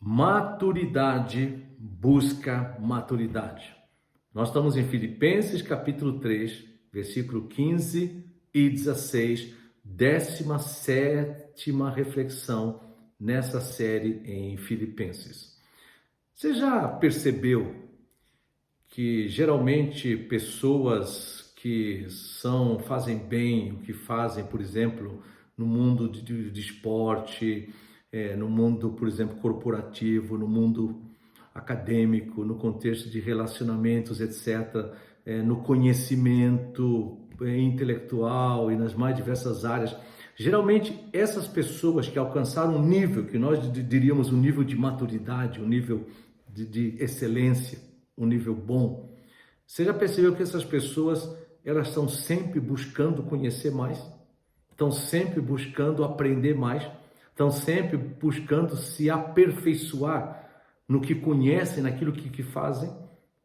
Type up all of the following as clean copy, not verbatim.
Maturidade busca maturidade. Nós estamos em Filipenses capítulo 3, versículo 15 e 16, 17ª reflexão nessa série em Filipenses. Você já percebeu que geralmente pessoas que fazem bem o que fazem, por exemplo, no mundo de esporte, no mundo, por exemplo, corporativo, no mundo acadêmico, no contexto de relacionamentos, etc., no conhecimento intelectual e nas mais diversas áreas. Geralmente, essas pessoas que alcançaram um nível, que nós diríamos um nível de maturidade, um nível de excelência, um nível bom, você já percebeu que essas pessoas, elas estão sempre buscando conhecer mais, estão sempre buscando aprender mais, estão sempre buscando se aperfeiçoar no que conhecem, naquilo que fazem.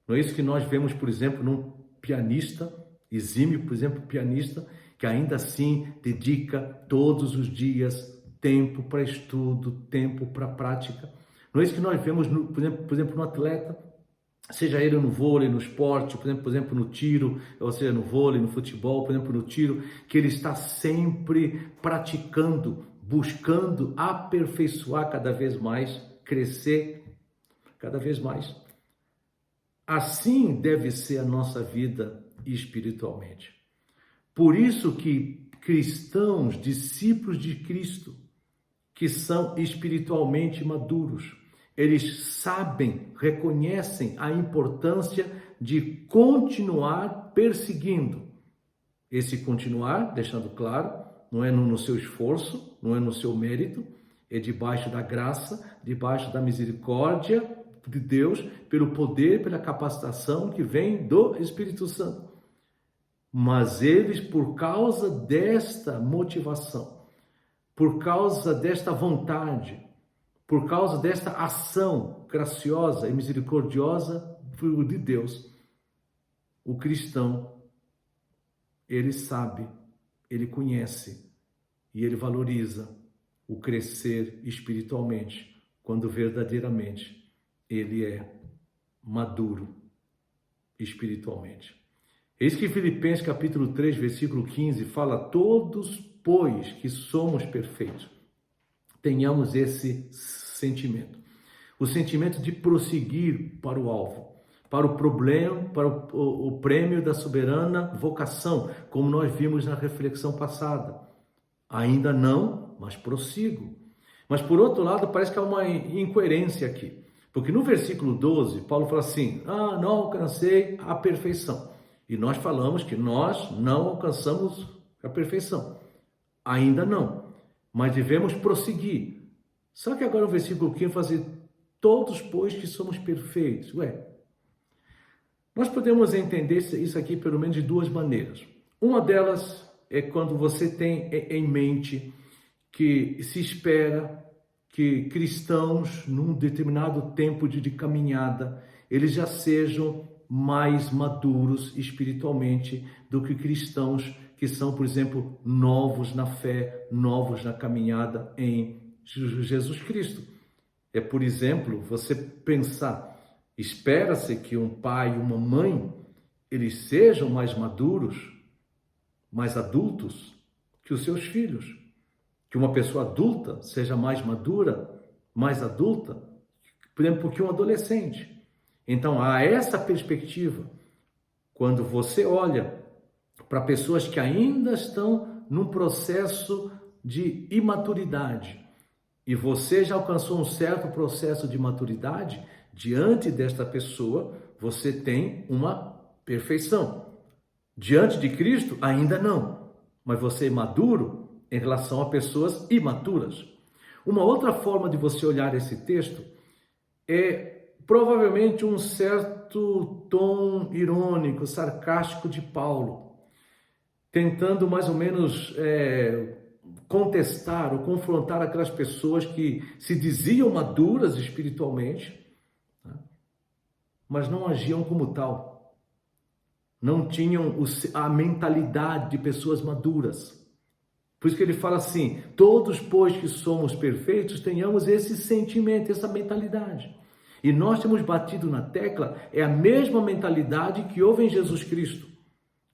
Não é isso que nós vemos, por exemplo, num pianista, exímio, por exemplo, pianista, que ainda assim dedica todos os dias tempo para estudo, tempo para prática. Não é isso que nós vemos, por exemplo, no atleta, seja ele no vôlei, no esporte, por exemplo, no tiro, ou seja, no vôlei, no futebol, por exemplo, no tiro, que ele está sempre praticando, buscando aperfeiçoar cada vez mais, crescer cada vez mais. Assim deve ser a nossa vida espiritualmente. Por isso que cristãos, discípulos de Cristo, que são espiritualmente maduros, eles sabem, reconhecem a importância de continuar perseguindo. Esse continuar, deixando claro, não é no seu esforço, não é no seu mérito, é debaixo da graça, debaixo da misericórdia de Deus, pelo poder, pela capacitação que vem do Espírito Santo. Mas eles, por causa desta motivação, por causa desta vontade, por causa desta ação graciosa e misericordiosa de Deus, o cristão, ele sabe, ele conhece e ele valoriza o crescer espiritualmente, quando verdadeiramente ele é maduro espiritualmente. Eis que Filipenses capítulo 3, versículo 15 fala: todos, pois, que somos perfeitos, tenhamos esse sentimento. O sentimento de prosseguir para o alvo, para o problema, para o prêmio da soberana vocação, como nós vimos na reflexão passada. Ainda não, mas prossigo. Mas por outro lado, parece que há uma incoerência aqui. Porque no versículo 12, Paulo fala assim: não alcancei a perfeição. E nós falamos que nós não alcançamos a perfeição. Ainda não, mas devemos prosseguir. Só que agora o versículo 15 fala assim: todos, pois, que somos perfeitos. Nós podemos entender isso aqui pelo menos de duas maneiras. Uma delas é quando você tem em mente que se espera que cristãos, num determinado tempo de caminhada, eles já sejam mais maduros espiritualmente do que cristãos que são, por exemplo, novos na fé, novos na caminhada em Jesus Cristo. É, por exemplo, você pensar, espera-se que um pai e uma mãe, eles sejam mais maduros, mais adultos que os seus filhos. Que uma pessoa adulta seja mais madura, mais adulta, por exemplo, que um adolescente. Então, há essa perspectiva. Quando você olha para pessoas que ainda estão num processo de imaturidade, e você já alcançou um certo processo de maturidade, diante desta pessoa, você tem uma perfeição. Diante de Cristo, ainda não, mas você é maduro em relação a pessoas imaturas. Uma outra forma de você olhar esse texto é provavelmente um certo tom irônico, sarcástico de Paulo, tentando mais ou menos contestar ou confrontar aquelas pessoas que se diziam maduras espiritualmente, né, mas não agiam como tal. Não tinham a mentalidade de pessoas maduras. Por isso que ele fala assim: todos, pois que somos perfeitos, tenhamos esse sentimento, essa mentalidade. E nós temos batido na tecla, é a mesma mentalidade que houve em Jesus Cristo.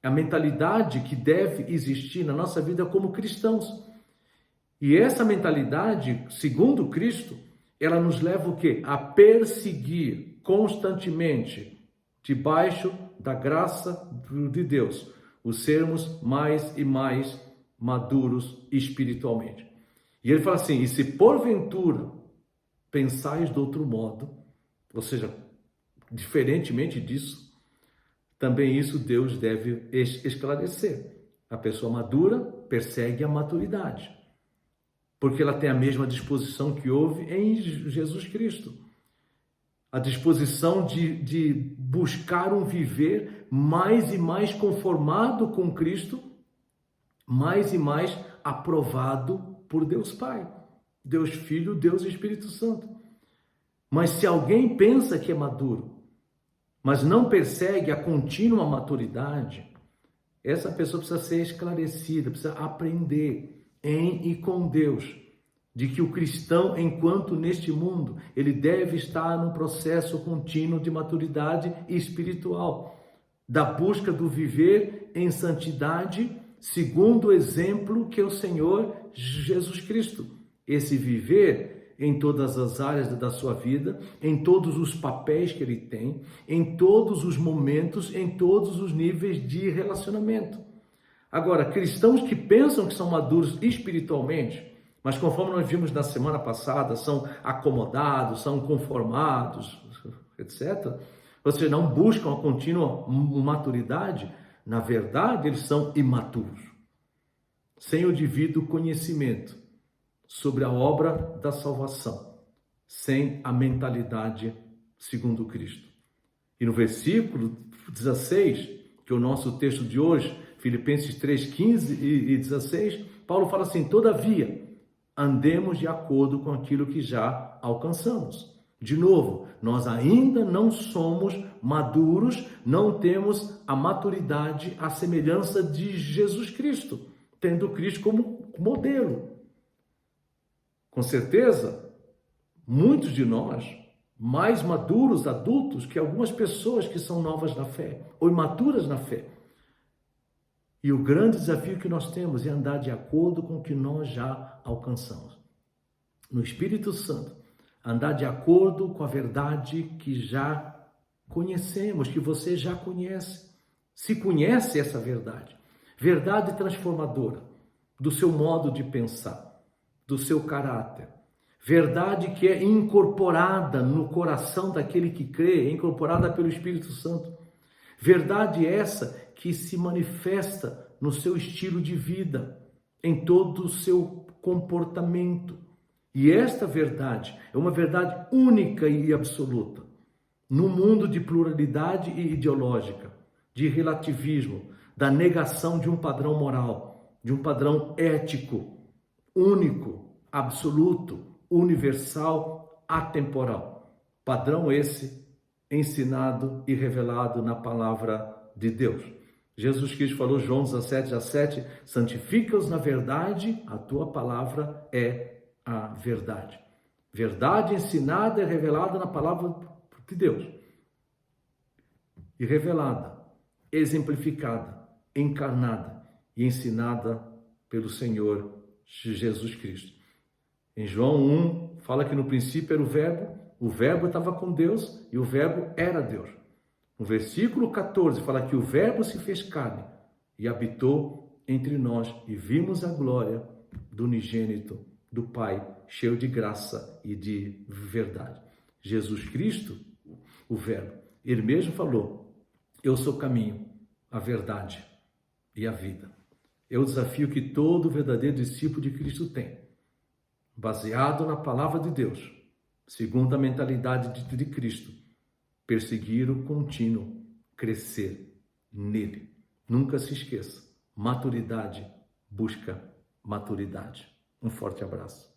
A mentalidade que deve existir na nossa vida como cristãos. E essa mentalidade, segundo Cristo, ela nos leva o quê? A perseguir constantemente, debaixo da graça de Deus, o sermos mais e mais maduros espiritualmente. E ele fala assim: e se porventura pensais de outro modo, ou seja, diferentemente disso, também isso Deus deve esclarecer. A pessoa madura persegue a maturidade, porque ela tem a mesma disposição que houve em Jesus Cristo. A disposição de buscar um viver mais e mais conformado com Cristo, mais e mais aprovado por Deus Pai, Deus Filho, Deus Espírito Santo. Mas se alguém pensa que é maduro, mas não persegue a contínua maturidade, essa pessoa precisa ser esclarecida, precisa aprender em e com Deus, de que o cristão, enquanto neste mundo, ele deve estar num processo contínuo de maturidade espiritual, da busca do viver em santidade, segundo o exemplo que é o Senhor Jesus Cristo. Esse viver em todas as áreas da sua vida, em todos os papéis que ele tem, em todos os momentos, em todos os níveis de relacionamento. Agora, cristãos que pensam que são maduros espiritualmente, mas conforme nós vimos na semana passada, são acomodados, são conformados, etc. Ou seja, não buscam a contínua maturidade, na verdade, eles são imaturos, sem o devido conhecimento sobre a obra da salvação, sem a mentalidade segundo Cristo. E no versículo 16, que é o nosso texto de hoje, Filipenses 3, 15 e 16, Paulo fala assim: todavia, andemos de acordo com aquilo que já alcançamos. De novo, nós ainda não somos maduros, não temos a maturidade, a semelhança de Jesus Cristo, tendo Cristo como modelo. Com certeza, muitos de nós, mais maduros, adultos, que algumas pessoas que são novas na fé, ou imaturas na fé. E o grande desafio que nós temos é andar de acordo com o que nós já alcançamos. No Espírito Santo, andar de acordo com a verdade que já conhecemos, que você já conhece. Se conhece essa verdade, verdade transformadora do seu modo de pensar, do seu caráter, verdade que é incorporada no coração daquele que crê, é incorporada pelo Espírito Santo. Verdade essa que se manifesta no seu estilo de vida, em todo o seu comportamento. E esta verdade é uma verdade única e absoluta. No mundo de pluralidade ideológica, de relativismo, da negação de um padrão moral, de um padrão ético, único, absoluto, universal, atemporal. Padrão esse ensinado e revelado na palavra de Deus. Jesus Cristo falou, João 17:7, santifica-os na verdade, a tua palavra é a verdade. Verdade ensinada e revelada na palavra de Deus. E revelada, exemplificada, encarnada e ensinada pelo Senhor Jesus Cristo. Em João 1, fala que no princípio era o verbo estava com Deus e o verbo era Deus. No versículo 14 fala que o verbo se fez carne e habitou entre nós e vimos a glória do unigênito do Pai, cheio de graça e de verdade. Jesus Cristo, o verbo, ele mesmo falou, eu sou o caminho, a verdade e a vida. É o desafio que todo verdadeiro discípulo de Cristo tem, baseado na palavra de Deus, segundo a mentalidade de Cristo, perseguir o contínuo, crescer nele. Nunca se esqueça, maturidade busca maturidade. Um forte abraço.